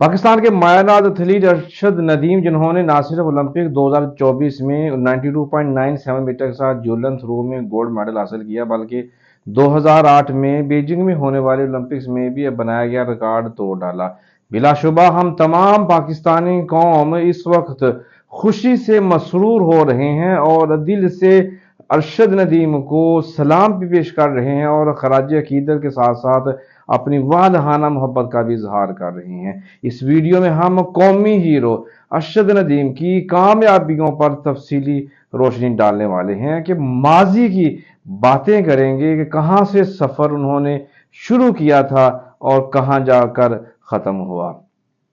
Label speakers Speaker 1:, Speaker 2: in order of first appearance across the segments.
Speaker 1: पाकिस्तान के मायानाद एथलीट अरशद नदीम, जिन्होंने न सिर्फ ओलंपिक 2024 में 92.97 मीटर के साथ ज्यूलन थ्रो में गोल्ड मेडल हासिल किया, बल्कि 2008 में बीजिंग में होने वाले ओलंपिक्स में भी बनाया गया रिकॉर्ड तोड़ डाला। बिलाशुबा हम तमाम पाकिस्तानी कौम इस वक्त खुशी से मसरूर हो रहे हैं और दिल से अरशद नदीम को सलाम भी पेश कर रहे हैं और खराज अकीदत के साथ साथ अपनी वालहाना मोहब्बत का भी इजहार कर रहे हैं। इस वीडियो में हम कौमी हीरो अरशद नदीम की कामयाबियों पर तफसीली रोशनी डालने वाले हैं कि माजी की बातें करेंगे कि कहां से सफर उन्होंने शुरू किया था और कहां जाकर खत्म हुआ,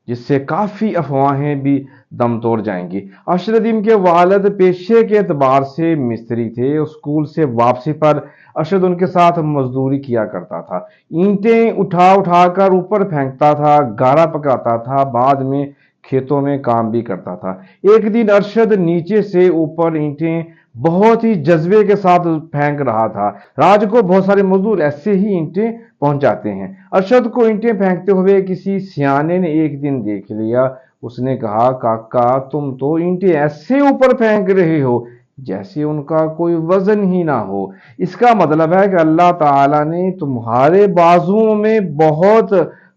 Speaker 1: जिससे काफी अफवाहें भी दम तोड़ जाएंगी। अरशद नदीम के वालिद पेशे के एतबार से मिस्त्री थे। स्कूल से वापसी पर अरशद उनके साथ मजदूरी किया करता था। ईंटें उठा उठा कर ऊपर फेंकता था, गारा पकाता था, बाद में खेतों में काम भी करता था। एक दिन अरशद नीचे से ऊपर ईंटें बहुत ही जज्बे के साथ फेंक रहा था। रात को बहुत सारे मजदूर ऐसे ही ईंटें पहुंचाते हैं। अरशद को ईंटें फेंकते हुए किसी सियाने ने एक दिन देख लिया। उसने कहा, काका तुम तो ईंटें ऐसे ऊपर फेंक रहे हो जैसे उनका कोई वजन ही ना हो। इसका मतलब है कि अल्लाह ताला ने तुम्हारे बाजुओं में बहुत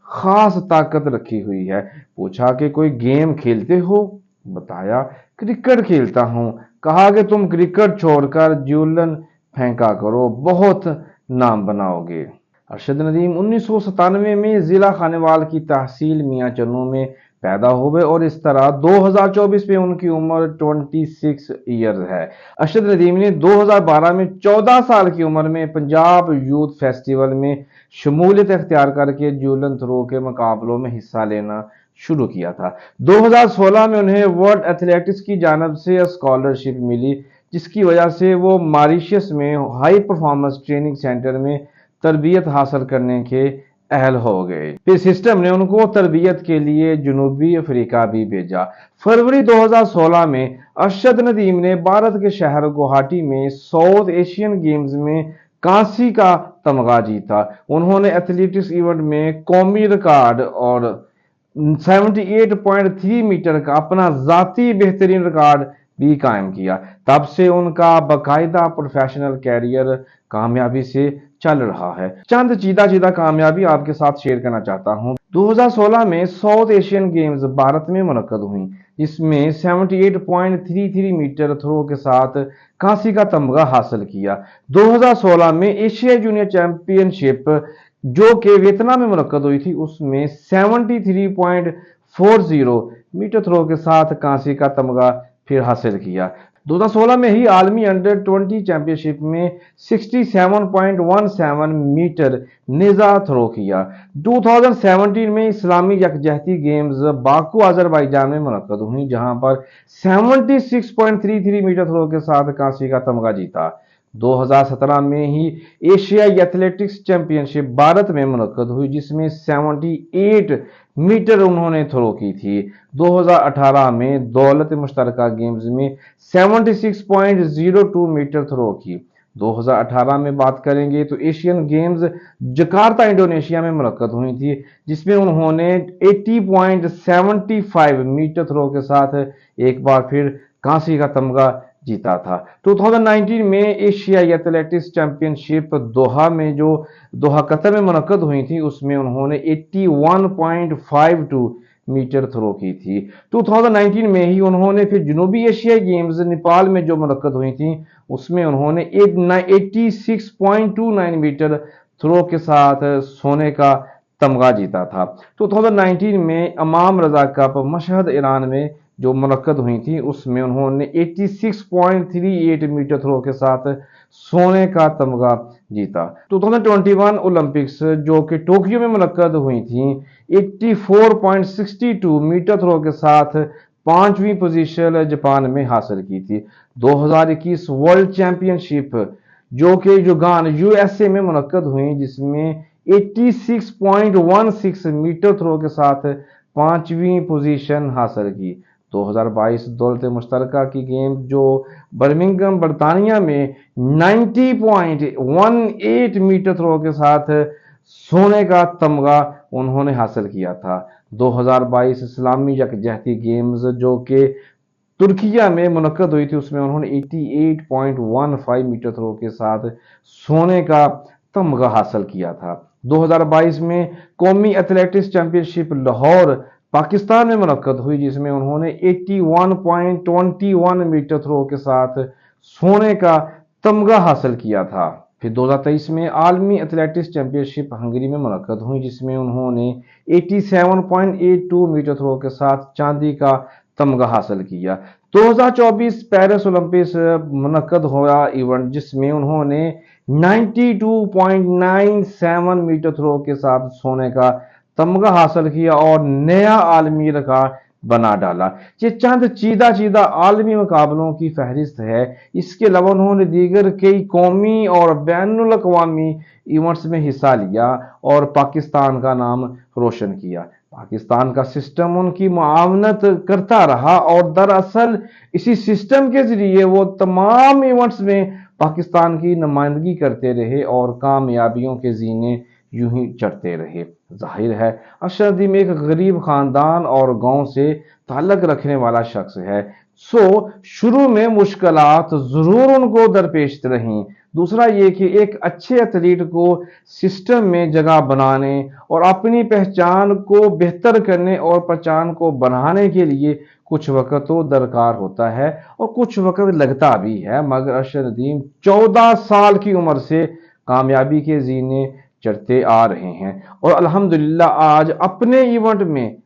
Speaker 1: खास ताकत रखी हुई है। पूछा कि कोई गेम खेलते हो? बताया क्रिकेट खेलता हूं। कहा कि तुम क्रिकेट छोड़कर ज्यूलन फेंका करो, बहुत नाम बनाओगे। अरशद नदीम 1997 में जिला खानेवाल की तहसील मियां चन्नू में पैदा हुए और इस तरह 2024 में उनकी उम्र 26 ईयर है। अरशद नदीम ने 2012 में 14 साल की उम्र में पंजाब यूथ फेस्टिवल में शमूलियत अख्तियार करके ज्यूलन थ्रो के मुकाबलों में हिस्सा लेना शुरू किया था। 2016 में उन्हें वर्ल्ड एथलेटिक्स की जानब से स्कॉलरशिप मिली, जिसकी वजह से वो मॉरिशस में हाई परफॉर्मेंस ट्रेनिंग सेंटर में तरबियत हासिल करने के अहल हो गए। फिर सिस्टम ने उनको तरबियत के लिए जनूबी अफ्रीका भी भेजा। फरवरी 2016 में अरशद नदीम ने भारत के शहर गुवाहाटी में साउथ एशियन गेम्स में कांसी का तमगा जीता। उन्होंने एथलेटिक्स इवेंट में कौमी रिकॉर्ड और 78.3 मीटर का अपना जाती बेहतरीन रिकॉर्ड भी कायम किया। तब से उनका बाकायदा प्रोफेशनल कैरियर कामयाबी से चल रहा है। चंद चीदा कामयाबी आपके साथ शेयर करना चाहता हूं। 2016 में साउथ एशियन गेम्स भारत में मुनक्कद हुई, जिसमें 78.33 मीटर थ्रो के साथ कांसी का तमगा हासिल किया। 2016 में एशिया जूनियर चैंपियनशिप जो कि वियतनाम में मुनक्कद हुई थी, उसमें 73.40 मीटर थ्रो के साथ कांसी का तमगा फिर हासिल किया। 2016 में ही आलमी अंडर 20 चैंपियनशिप में 67.17 मीटर नेजा थ्रो किया। 2017 में इस्लामी यकजहती गेम्स बाकू अजरबैजान में मुनक्कद हुई, जहां पर 76.33 मीटर थ्रो के साथ कांसी का तमगा जीता। 2017 में ही एशियाई एथलेटिक्स चैंपियनशिप भारत में मुनक्कद हुई, जिसमें 78 मीटर उन्होंने थ्रो की थी। 2018 में दौलत मुश्तरका गेम्स में 76.02 मीटर थ्रो की। 2018 में बात करेंगे तो एशियन गेम्स जकार्ता इंडोनेशिया में मुनक्कद हुई थी, जिसमें उन्होंने 80.75 मीटर थ्रो के साथ एक बार फिर कांसी का तमगा जीता था। 2019 में एशियाई एथलेटिक्स चैंपियनशिप दोहा में जो दोहा कतर में मुनक्कद हुई थी, उसमें उन्होंने 81.52 मीटर थ्रो की थी। 2019 में ही उन्होंने फिर जनूबी एशियाई गेम्स नेपाल में जो मुनक्कद हुई थी, उसमें उन्होंने 86.29 मीटर थ्रो के साथ सोने का तमगा जीता था। 2019 में अमाम रजा कप मशहद ईरान में जो मुनक्कद हुई थी, उसमें उन्होंने 86.38 मीटर थ्रो के साथ सोने का तमगा जीता। 2021 ओलंपिक्स जो कि टोक्यो में मुनक्कद हुई थी, 84.62 मीटर थ्रो के साथ पांचवी पोजीशन जापान में हासिल की थी। 2021 वर्ल्ड चैंपियनशिप जो कि युगान यूएसए में मुनक्कद हुई, जिसमें 86.16 मीटर थ्रो के साथ पांचवी पोजीशन हासिल की। 2022 दौलत मुश्तरका की गेम जो बर्मिंघम बरतानिया में 90.18 मीटर थ्रो के साथ सोने का तमगा उन्होंने हासिल किया था। 2022 इस्लामी यकजहती गेम्स जो कि तुर्किया में मुनक्कद हुई थी, उसमें उन्होंने 88.15 मीटर थ्रो के साथ सोने का तमगा हासिल किया था। 2022 में कौमी एथलेटिक्स चैंपियनशिप लाहौर पाकिस्तान में मुनक्कद हुई, जिसमें उन्होंने 81.21 मीटर थ्रो के साथ सोने का तमगा हासिल किया था। फिर 2023 में आलमी एथलेटिक्स चैंपियनशिप हंगरी में मुनक्कद हुई, जिसमें उन्होंने 87.82 मीटर थ्रो के साथ चांदी का तमगा हासिल किया। 2024 पेरिस ओलंपिक्स मुनक्कद हुआ इवेंट, जिसमें उन्होंने 92.97 मीटर थ्रो के साथ सोने का तमगा हासिल किया और नया आलमी रिकॉर्ड बना डाला। ये चंद चीदा चीदा आलमी मुकाबलों की फहरिस्त है। इसके अलावा उन्होंने दीगर कई कौमी और बैनुल अक़वामी इवेंट्स में हिस्सा लिया और पाकिस्तान का नाम रोशन किया। पाकिस्तान का सिस्टम उनकी मुआवनत करता रहा और दरअसल इसी सिस्टम के जरिए वो तमाम इवेंट्स में पाकिस्तान की नुमाइंदगी करते रहे और कामयाबियों के जीने यूं ही चढ़ते रहे। जाहिर है अरशद नदीम एक गरीब खानदान और गांव से ताल्लुक रखने वाला शख्स है, सो शुरू में मुश्किलात जरूर उनको दरपेश रहीं। दूसरा ये कि एक अच्छे एथलीट को सिस्टम में जगह बनाने और अपनी पहचान को बेहतर करने और पहचान को बढ़ाने के लिए कुछ वक्त तो दरकार होता है और कुछ वक्त लगता भी है, मगर अरशद नदीम 14 साल की उम्र से कामयाबी के जीने चढ़ते आ रहे हैं और अल्हम्दुलिल्लाह आज अपने इवेंट में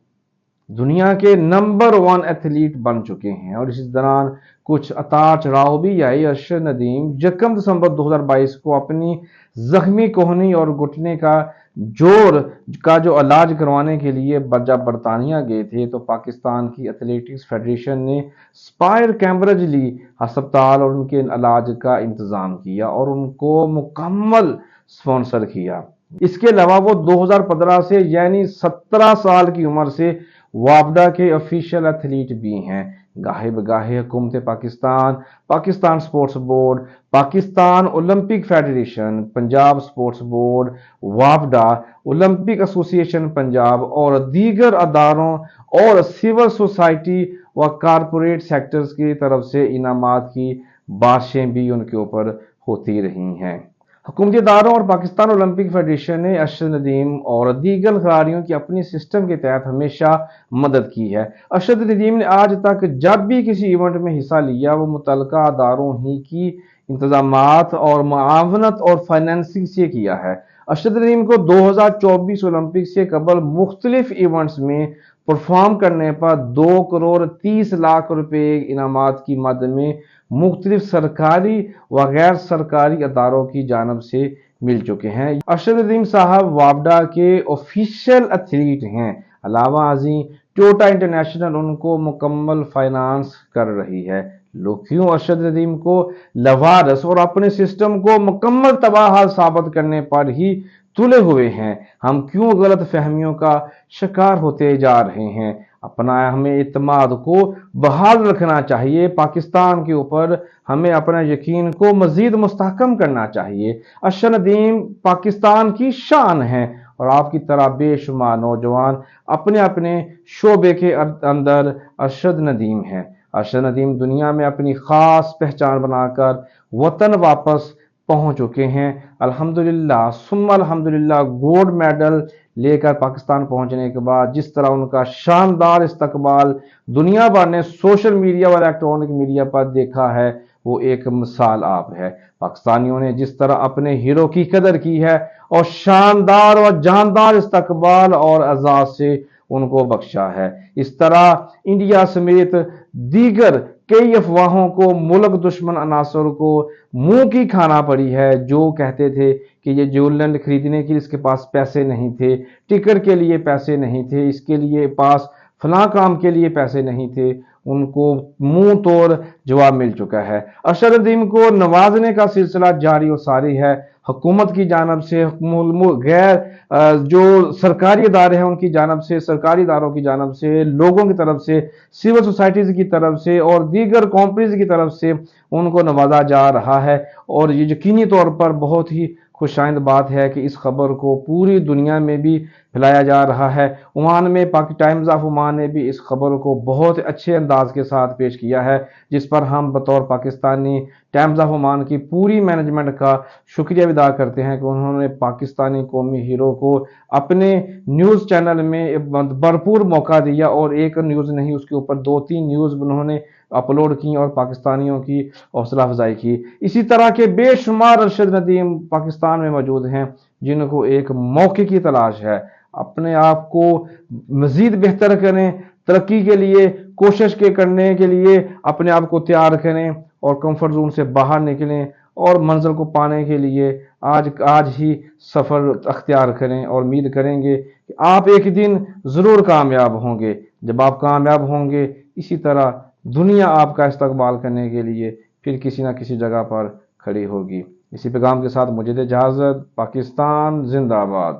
Speaker 1: दुनिया के नंबर 1 एथलीट बन चुके हैं। और इसी दौरान कुछ उतार चढ़ाव भी आई। अरशद नदीम 1 दिसंबर 2022 को अपनी जख्मी कोहनी और घुटने का जोर का जो इलाज करवाने के लिए जब बरतानिया गए थे, तो पाकिस्तान की एथलेटिक्स फेडरेशन ने स्पायर कैम्ब्रिज अस्पताल और उनके इलाज का इंतजाम किया और उनको मुकम्मल स्पॉन्सर किया। इसके अलावा वो 2015 से यानी 17 साल की उम्र से वापडा के ऑफिशियल एथलीट भी हैं। गाहे बगाहे हुकूमत Pakistan, Pakistan sports board, Pakistan Olympic federation, Punjab sports board, वापडा, ओलंपिक एसोसिएशन पंजाब और दीगर अदारों और सिविल सोसाइटी व कारपोरेट सेक्टर्स की तरफ से इनामात की बारिशें भी उनके ऊपर होती रही हैं। हुकूमती इदारों और पाकिस्तान ओलंपिक फेडरेशन ने अरशद नदीम और दीगर खिलाड़ियों की अपनी सिस्टम के तहत हमेशा मदद की है। अरशद नदीम ने आज तक जब भी किसी इवेंट में हिस्सा लिया वो मुतल्लिका अदारों ही की इंतजामात और मुआवनत और फाइनेंसिंग से किया है। अरशद नदीम को 2024 ओलंपिक से कबल मुख्तलिफ इवेंट्स में परफॉर्म करने पर 2 करोड़ 30 लाख रुपए इनामात की मद में मुख्तलिफ सरकारी व गैर सरकारी अदारों की जानब से मिल चुके हैं। अरशद नदीम साहब वापडा के ऑफिशियल एथलीट हैं। अलावा अजी टोयोटा इंटरनेशनल उनको मुकम्मल फाइनेंस कर रही है। लोग क्यों अरशद नदीम को लवारस और अपने सिस्टम को मुकम्मल तबाह साबित करने पर ही तुले हुए हैं? हम क्यों गलत फहमियों का शिकार होते जा रहे हैं? अपना हमें इत्मीनान को बहाल रखना चाहिए। पाकिस्तान के ऊपर हमें अपना यकीन को मजीद मुस्तहकम करना चाहिए। अरशद नदीम पाकिस्तान की शान है और आपकी तरह बेशुमार नौजवान अपने अपने शोबे के अंदर अरशद नदीम है। अरशद नदीम दुनिया में अपनी खास पहचान बनाकर वतन वापस पहुंच चुके हैं। अल्हम्दुलिल्लाह सुम्मा अल्हम्दुलिल्लाह गोल्ड मेडल लेकर पाकिस्तान पहुंचने के बाद जिस तरह उनका शानदार इस्तकबाल दुनिया भर ने सोशल मीडिया और इलेक्ट्रॉनिक मीडिया पर देखा है, वो एक मिसाल आप है। पाकिस्तानियों ने जिस तरह अपने हीरो की कदर की है और शानदार और जानदार इस्तकबाल और एजाज से उनको बख्शा है, इस तरह इंडिया समेत दीगर कई अफवाहों को मुल्क दुश्मन अनासर को मुंह की खाना पड़ी है, जो कहते थे कि ये ज्वेलरी खरीदने के लिए इसके पास पैसे नहीं थे, टिकट के लिए पैसे नहीं थे, इसके लिए पास फलां काम के लिए पैसे नहीं थे, उनको मुंह तोड़ जवाब मिल चुका है। अरशद नदीम को नवाजने का सिलसिला जारी और सारी है। हुकूमत की जानब से गैर जो सरकारी इदारे हैं उनकी जानब से, सरकारी इदारों की जानब से, लोगों की तरफ से, सिविल सोसाइटीज की तरफ से और दीगर कंपनीज की तरफ से उनको नवाजा जा रहा है और ये यकीनी तौर पर बहुत ही खुशाइंद बात है कि इस खबर को पूरी दुनिया में भी फैलाया जा रहा है। ओमान में टाइम्स ऑफ ओमान ने भी इस खबर को बहुत अच्छे अंदाज के साथ पेश किया है, जिस पर हम बतौर पाकिस्तानी टाइम्स ऑफ ओमान की पूरी मैनेजमेंट का शुक्रिया अदा करते हैं कि उन्होंने पाकिस्तानी कौमी हीरो को अपने न्यूज़ चैनल में भरपूर मौका दिया, और एक न्यूज़ नहीं उसके ऊपर 2-3 न्यूज़ उन्होंने अपलोड की और पाकिस्तानियों की हौसला अफजाई की। इसी तरह के बेशुमार अरशद नदीम पाकिस्तान में मौजूद हैं जिनको एक मौके की तलाश है। अपने आप को मजीद बेहतर करें, तरक्की के लिए कोशिश के करने के लिए अपने आप को तैयार करें और कंफर्ट जोन से बाहर निकलें, और मंजिल को पाने के लिए आज ही सफ़र अख्तियार करें, और उम्मीद करेंगे कि आप एक दिन ज़रूर कामयाब होंगे। जब आप कामयाब होंगे, इसी तरह दुनिया आपका इस्तकबाल करने के लिए फिर किसी न किसी जगह पर खड़ी होगी। इसी पैगाम के साथ मुझे दे इजाज़त। पाकिस्तान जिंदाबाद।